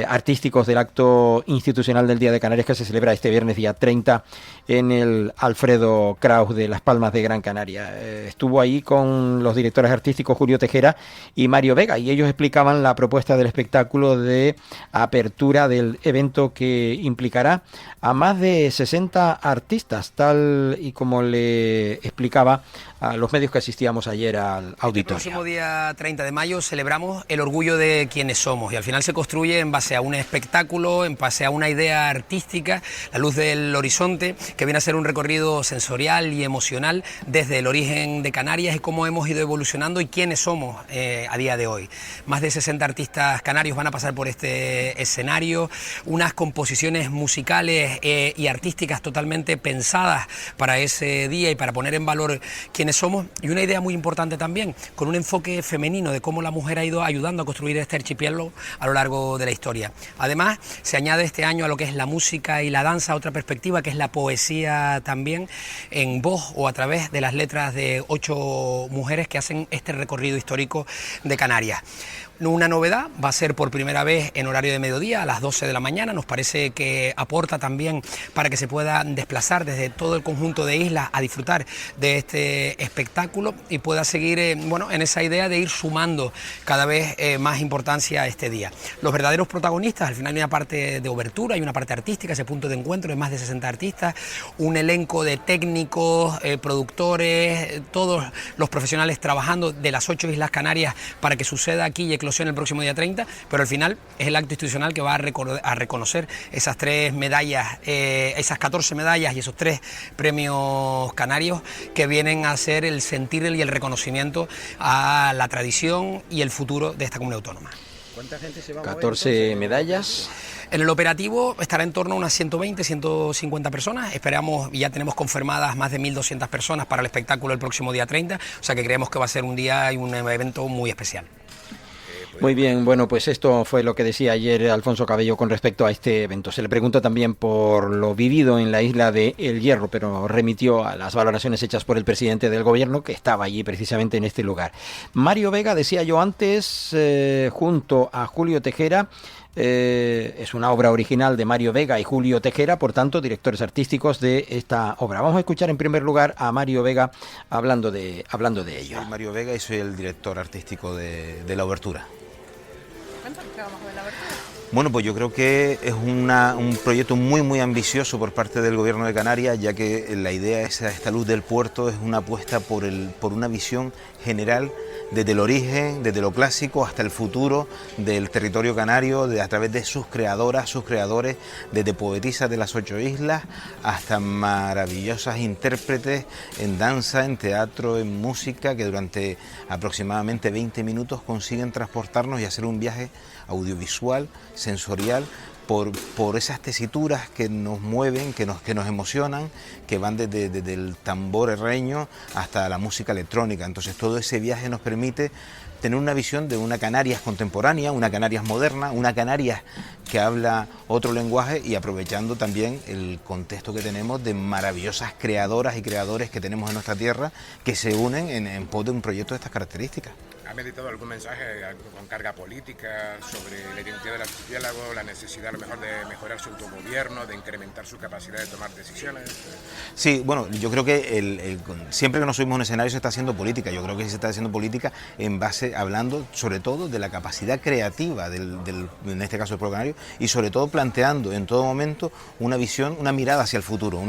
artísticos del acto institucional del Día de Canarias, que se celebra este viernes día 30 en el Alfredo Kraus de Las Palmas de Gran Canaria. Estuvo ahí con los directores artísticos Julio Tejera y Mario Vega, y ellos explicaban la propuesta del espectáculo de apertura del evento, que implicará a más de 60 artistas, tal y como le explicaba a los medios que asistíamos ayer al auditorio. El próximo día 30 de mayo celebramos el orgullo de quienes somos, y al final se construye en base a un espectáculo, en base a una idea artística, La Luz del Horizonte, que viene a ser un recorrido sensorial y emocional desde el origen de Canarias y cómo hemos ido evolucionando y quiénes somos a día de hoy. Más de 60 artistas canarios van a pasar por este escenario, unas composiciones musicales y artísticas totalmente pensadas para ese día y para poner en valor quiénes somos, y una idea muy importante también, con un enfoque femenino de cómo la mujer ha ido ayudando a construir este archipiélago a lo largo de la historia. Además, se añade este año a lo que es la música y la danza otra perspectiva, que es la poesía también, en voz o a través de las letras de 8 mujeres que hacen este recorrido histórico de Canarias. Una novedad, va a ser por primera vez en horario de mediodía a las 12 de la mañana, nos parece que aporta también para que se pueda desplazar desde todo el conjunto de islas a disfrutar de este espectáculo y pueda seguir en esa idea de ir sumando cada vez más importancia a este día. Los verdaderos protagonistas, al final hay una parte de obertura, hay una parte artística, ese punto de encuentro de más de 60 artistas, un elenco de técnicos, productores, todos los profesionales trabajando de las 8 Islas Canarias para que suceda aquí y el próximo día 30, pero al final es el acto institucional que va a reconocer esas 3 medallas, esas 14 medallas y esos 3 premios canarios que vienen a ser el sentir y el reconocimiento a la tradición y el futuro de esta comunidad autónoma. ¿Cuánta gente se va a mover? 14 medallas. En el operativo estará en torno a unas 120, 150 personas. Esperamos, y ya tenemos confirmadas más de 1.200 personas para el espectáculo el próximo día 30, o sea que creemos que va a ser un día y un evento muy especial. Muy bien, bueno, pues esto fue lo que decía ayer Alfonso Cabello con respecto a este evento. Se le preguntó también por lo vivido en la isla de El Hierro, pero remitió a las valoraciones hechas por el presidente del gobierno, que estaba allí precisamente en este lugar. Mario Vega, decía yo antes, junto a Julio Tejera, es una obra original de Mario Vega y Julio Tejera, por tanto, directores artísticos de esta obra. Vamos a escuchar en primer lugar a Mario Vega hablando de ello. Soy Mario Vega y soy el director artístico de la obertura. Bueno, pues yo creo que es un proyecto muy ambicioso por parte del Gobierno de Canarias, ya que la idea es esta luz del puerto, es una apuesta por una visión general desde el origen, desde lo clásico hasta el futuro del territorio canario, a través de sus creadoras, sus creadores, desde poetisas de las 8 islas hasta maravillosas intérpretes en danza, en teatro, en música, que durante aproximadamente 20 minutos consiguen transportarnos y hacer un viaje audiovisual, sensorial, por esas tesituras que nos mueven, que nos emocionan, que van desde el tambor herreño hasta la música electrónica. Entonces todo ese viaje nos permite tener una visión de una Canarias contemporánea, una Canarias moderna, una Canarias que habla otro lenguaje, y aprovechando también el contexto que tenemos de maravillosas creadoras y creadores que tenemos en nuestra tierra, que se unen en pos de un proyecto de estas características. ¿Ha meditado algún mensaje con carga política sobre la identidad del archipiélago, la necesidad a lo mejor de mejorar su autogobierno, de incrementar su capacidad de tomar decisiones? Sí, bueno, yo creo que siempre que nos subimos a un escenario se está haciendo política. Yo creo que se está haciendo política hablando sobre todo de la capacidad creativa en este caso del pueblo canario, y sobre todo planteando en todo momento una visión, una mirada hacia el futuro,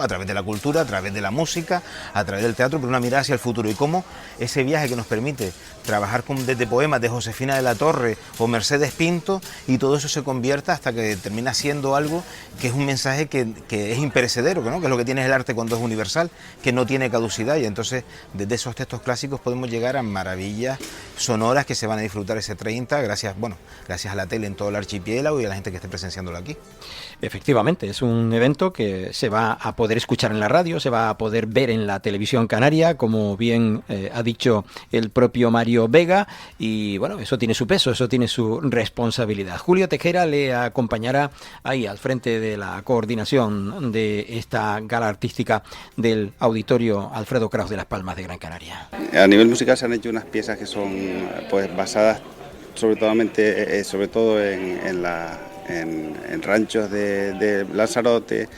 a través de la cultura, a través de la música, a través del teatro, pero una mirada hacia el futuro, y cómo ese viaje que nos permite trabajar desde poemas de Josefina de la Torre o Mercedes Pinto, y todo eso se convierta hasta que termina siendo algo que es un mensaje que es imperecedero, ¿no? Que es lo que tiene el arte cuando es universal, que no tiene caducidad, y entonces desde esos textos clásicos podemos llegar a maravillas experiencias sonoras que se van a disfrutar ese 30, gracias a la tele en todo el archipiélago y a la gente que esté presenciándolo aquí. Efectivamente, es un evento que se va a poder escuchar en la radio, se va a poder ver en la televisión canaria, como bien ha dicho el propio Mario Vega, y bueno, eso tiene su peso, eso tiene su responsabilidad. Julio Tejera le acompañará ahí al frente de la coordinación de esta gala artística del Auditorio Alfredo Kraus de Las Palmas de Gran Canaria. A nivel musical se han hecho unas piezas que son pues basadas sobre todo en ranchos de Lanzarote.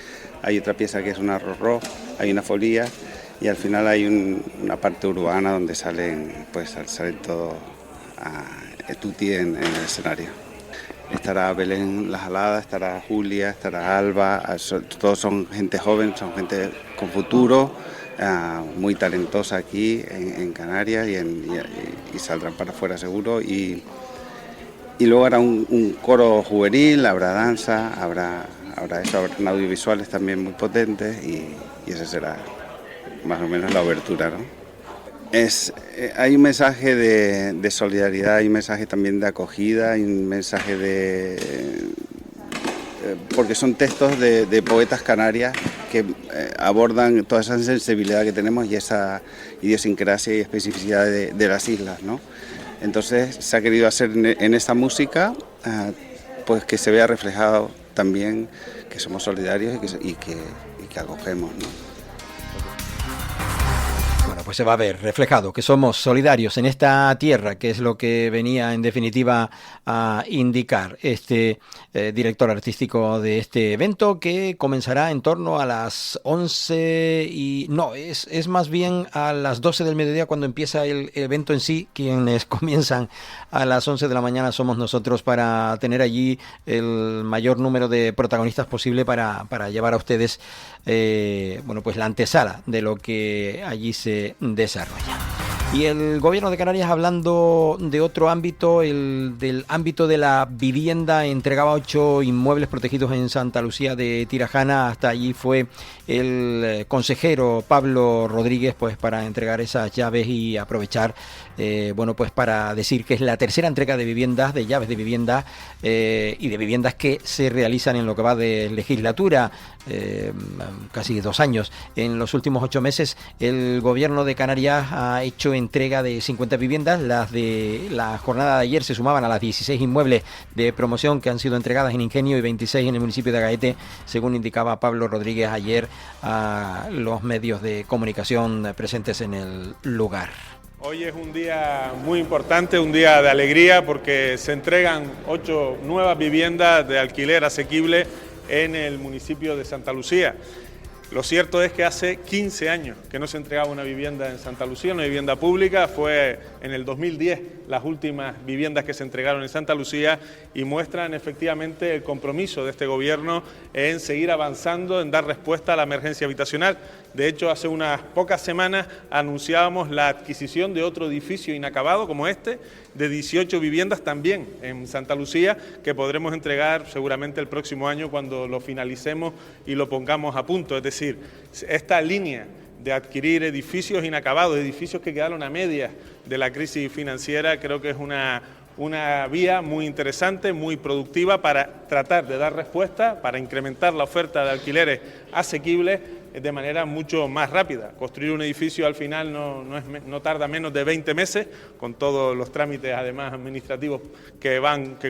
Hay otra pieza que es una rorró, hay una folía y al final hay una parte urbana donde salen todos a tutti en el escenario. Estará Belén La Jalada, estará Julia, estará Alba, todos son gente joven, son gente con futuro, muy talentosa aquí en Canarias y saldrán para afuera seguro. Y luego habrá un coro juvenil, habrá danza, habrá audiovisuales también muy potentes y esa será más o menos la obertura, ¿no? Hay un mensaje de solidaridad, hay un mensaje también de acogida, hay un mensaje porque son textos de poetas canarias que abordan toda esa sensibilidad que tenemos y esa idiosincrasia y especificidad de las islas, ¿no? Entonces se ha querido hacer en esta música pues que se vea reflejado también que somos solidarios y que acogemos, ¿no? Bueno, pues se va a ver reflejado que somos solidarios en esta tierra, que es lo que venía en definitiva a indicar este director artístico de este evento, que comenzará en torno a las 11 y... No, es más bien a las 12 del mediodía cuando empieza el evento en sí. Quienes comienzan a las 11 de la mañana somos nosotros para tener allí el mayor número de protagonistas posible para llevar a ustedes pues la antesala de lo que allí se desarrolla. Y el Gobierno de Canarias, hablando de otro ámbito, del ámbito de la vivienda, entregaba 8 inmuebles protegidos en Santa Lucía de Tirajana. Hasta allí fue el consejero Pablo Rodríguez pues para entregar esas llaves y aprovechar pues para decir que es la tercera entrega de viviendas, de llaves de vivienda y de viviendas que se realizan en lo que va de legislatura, casi 2 años. En los últimos 8 meses el Gobierno de Canarias ha hecho entrega de 50 viviendas. Las de la jornada de ayer se sumaban a las 16 inmuebles de promoción que han sido entregadas en Ingenio y 26 en el municipio de Agaete, según indicaba Pablo Rodríguez ayer a los medios de comunicación presentes en el lugar. Hoy es un día muy importante, un día de alegría, porque se entregan 8 nuevas viviendas de alquiler asequible en el municipio de Santa Lucía. Lo cierto es que hace 15 años que no se entregaba una vivienda en Santa Lucía, una vivienda pública. Fue en el 2010 las últimas viviendas que se entregaron en Santa Lucía y muestran efectivamente el compromiso de este gobierno en seguir avanzando, en dar respuesta a la emergencia habitacional. De hecho, hace unas pocas semanas anunciábamos la adquisición de otro edificio inacabado como este, de 18 viviendas también en Santa Lucía, que podremos entregar seguramente el próximo año cuando lo finalicemos y lo pongamos a punto. Es decir, esta línea de adquirir edificios inacabados, edificios que quedaron a medias de la crisis financiera, creo que es una vía muy interesante, muy productiva para tratar de dar respuesta, para incrementar la oferta de alquileres asequibles de manera mucho más rápida. Construir un edificio al final no tarda menos de 20 meses, con todos los trámites además administrativos que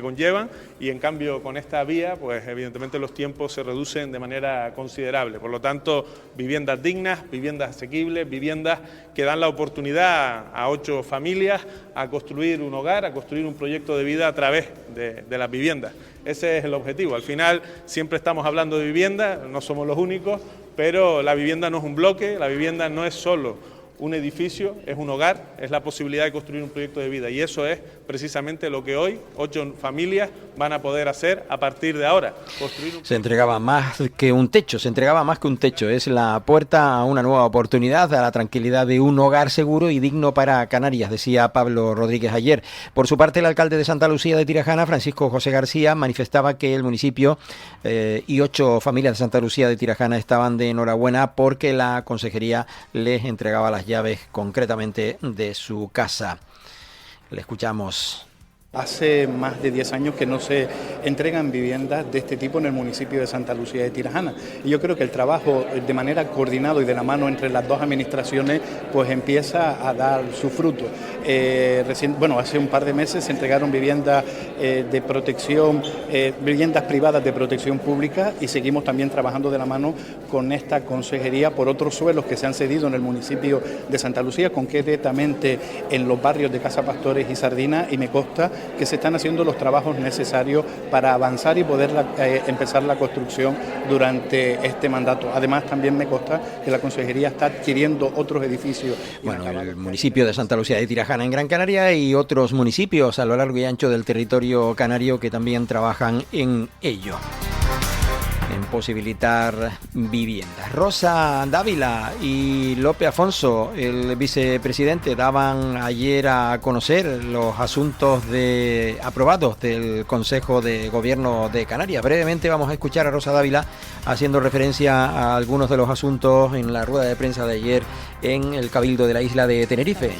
conllevan, y en cambio con esta vía pues evidentemente los tiempos se reducen de manera considerable. Por lo tanto, viviendas dignas, viviendas asequibles, viviendas que dan la oportunidad a 8 familias a construir un hogar, a construir un proyecto de vida a través de las viviendas. Ese es el objetivo. Al final siempre estamos hablando de vivienda, no somos los únicos, pero la vivienda no es un bloque, la vivienda no es solo un edificio, es un hogar, es la posibilidad de construir un proyecto de vida, y eso es precisamente lo que hoy 8 familias van a poder hacer a partir de ahora. Se entregaba más que un techo, es la puerta a una nueva oportunidad, a la tranquilidad de un hogar seguro y digno para Canarias, decía Pablo Rodríguez ayer. Por su parte, el alcalde de Santa Lucía de Tirajana, Francisco José García, manifestaba que el municipio y 8 familias de Santa Lucía de Tirajana estaban de enhorabuena porque la consejería les entregaba las llaves concretamente de su casa. Le escuchamos. Hace más de 10 años que no se entregan viviendas de este tipo en el municipio de Santa Lucía de Tirajana. Y yo creo que el trabajo de manera coordinado y de la mano entre las dos administraciones pues empieza a dar su fruto. Hace un par de meses se entregaron viviendas de protección, viviendas privadas de protección pública, y seguimos también trabajando de la mano con esta consejería por otros suelos que se han cedido en el municipio de Santa Lucía, concretamente en los barrios de Casa Pastores y Sardina, y me consta que se están haciendo los trabajos necesarios para avanzar y poder empezar la construcción durante este mandato. Además, también me consta que la consejería está adquiriendo otros edificios. Bueno, el municipio de Santa Lucía de Tirajana en Gran Canaria y otros municipios a lo largo y ancho del territorio canario que también trabajan en ello, en posibilitar viviendas. Rosa Dávila y Lope Afonso, el vicepresidente, daban ayer a conocer los asuntos aprobados del Consejo de Gobierno de Canarias. Brevemente vamos a escuchar a Rosa Dávila haciendo referencia a algunos de los asuntos en la rueda de prensa de ayer en el Cabildo de la isla de Tenerife.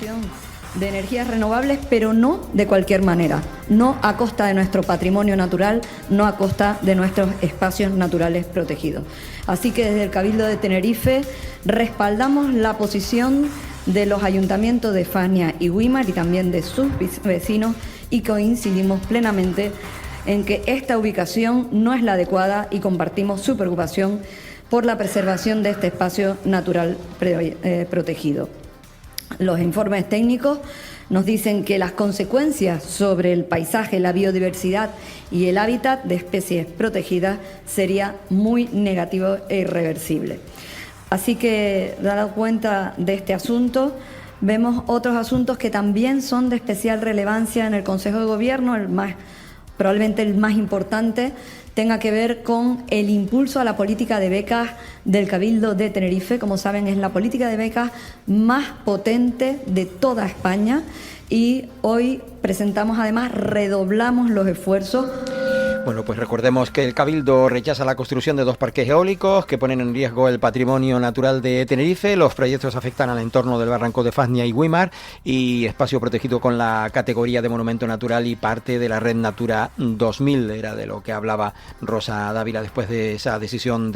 De energías renovables, pero no de cualquier manera, no a costa de nuestro patrimonio natural, no a costa de nuestros espacios naturales protegidos. Así que desde el Cabildo de Tenerife respaldamos la posición de los ayuntamientos de Fania y Güímar y también de sus vecinos, y coincidimos plenamente en que esta ubicación no es la adecuada y compartimos su preocupación por la preservación de este espacio natural protegido. Los informes técnicos nos dicen que las consecuencias sobre el paisaje, la biodiversidad y el hábitat de especies protegidas sería muy negativo e irreversible. Así que, dado cuenta de este asunto, vemos otros asuntos que también son de especial relevancia en el Consejo de Gobierno. Probablemente el más importante tenga que ver con el impulso a la política de becas del Cabildo de Tenerife. Como saben, es la política de becas más potente de toda España, y hoy redoblamos los esfuerzos. Bueno, pues recordemos que el Cabildo rechaza la construcción de 2 parques eólicos que ponen en riesgo el patrimonio natural de Tenerife. Los proyectos afectan al entorno del barranco de Fania y Güímar, y espacio protegido con la categoría de monumento natural y parte de la red Natura 2000. Era de lo que hablaba Rosa Dávila después de esa decisión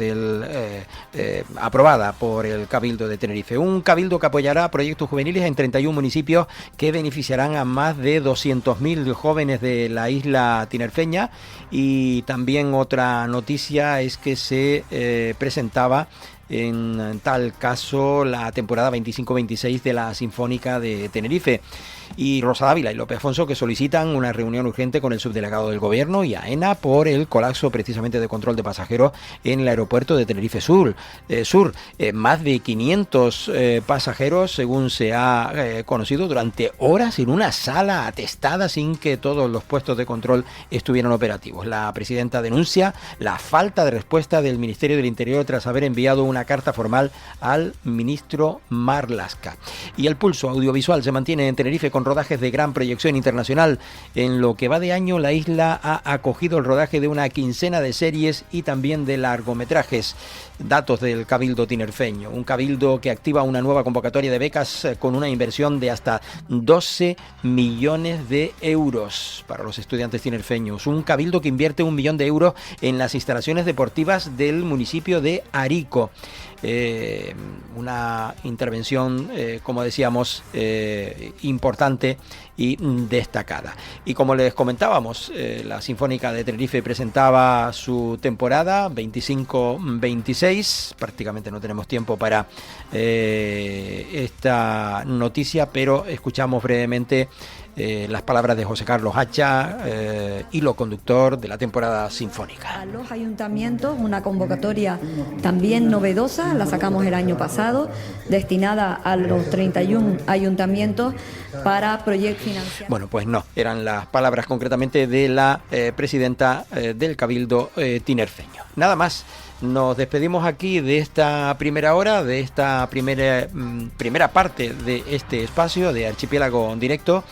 aprobada por el Cabildo de Tenerife. Un Cabildo que apoyará proyectos juveniles en 31 municipios que beneficiarán a más de 200.000 jóvenes de la isla tinerfeña. Y también otra noticia es que se presentaba en tal caso la temporada 25-26 de la Sinfónica de Tenerife. Y Rosa Dávila y Lope Afonso, que solicitan una reunión urgente con el subdelegado del Gobierno y AENA por el colapso precisamente de control de pasajeros en el aeropuerto de Tenerife Sur. Más de 500 pasajeros, según se ha conocido, durante horas en una sala atestada sin que todos los puestos de control estuvieran operativos. La presidenta denuncia la falta de respuesta del Ministerio del Interior tras haber enviado una carta formal al ministro Marlaska. Y el pulso audiovisual se mantiene en Tenerife con rodajes de gran proyección internacional. En lo que va de año, la isla ha acogido el rodaje de una quincena de series y también de largometrajes. Datos del Cabildo tinerfeño. Un Cabildo que activa una nueva convocatoria de becas con una inversión de hasta 12 millones de euros para los estudiantes tinerfeños. Un Cabildo que invierte 1 millón de euros en las instalaciones deportivas del municipio de Arico. Una intervención, como decíamos, importante y destacada. Y como les comentábamos, la Sinfónica de Tenerife presentaba su temporada 25-26. Prácticamente no tenemos tiempo para esta noticia, pero escuchamos brevemente las palabras de José Carlos Hacha, hilo conductor de la temporada sinfónica. A los ayuntamientos, una convocatoria también novedosa, la sacamos el año pasado, destinada a los 31 ayuntamientos para proyectos financiados. Bueno, pues no, eran las palabras concretamente de la presidenta del Cabildo tinerfeño. Nada más. Nos despedimos aquí de esta primera hora, de esta primera parte de este espacio de Archipiélago Directo.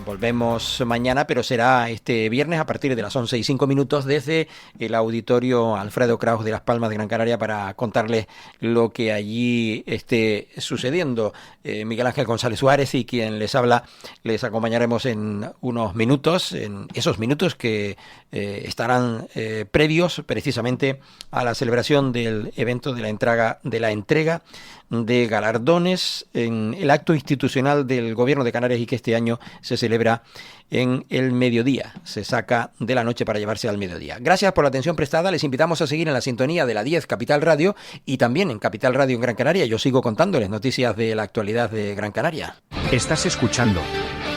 Volvemos mañana, pero será este viernes a partir de las 11:05 desde el Auditorio Alfredo Kraus de Las Palmas de Gran Canaria para contarles lo que allí esté sucediendo. Miguel Ángel González Suárez y quien les habla, les acompañaremos en unos minutos, en esos minutos que estarán previos precisamente a la celebración del evento de la entrega de galardones en el acto institucional del Gobierno de Canarias y que este año se celebra en el mediodía. Se saca de la noche para llevarse al mediodía. Gracias por la atención prestada. Les invitamos a seguir en la sintonía de la 10 Capital Radio y también en Capital Radio en Gran Canaria. Yo sigo contándoles noticias de la actualidad de Gran Canaria. Estás escuchando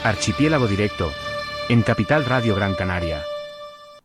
Archipiélago Directo en Capital Radio Gran Canaria.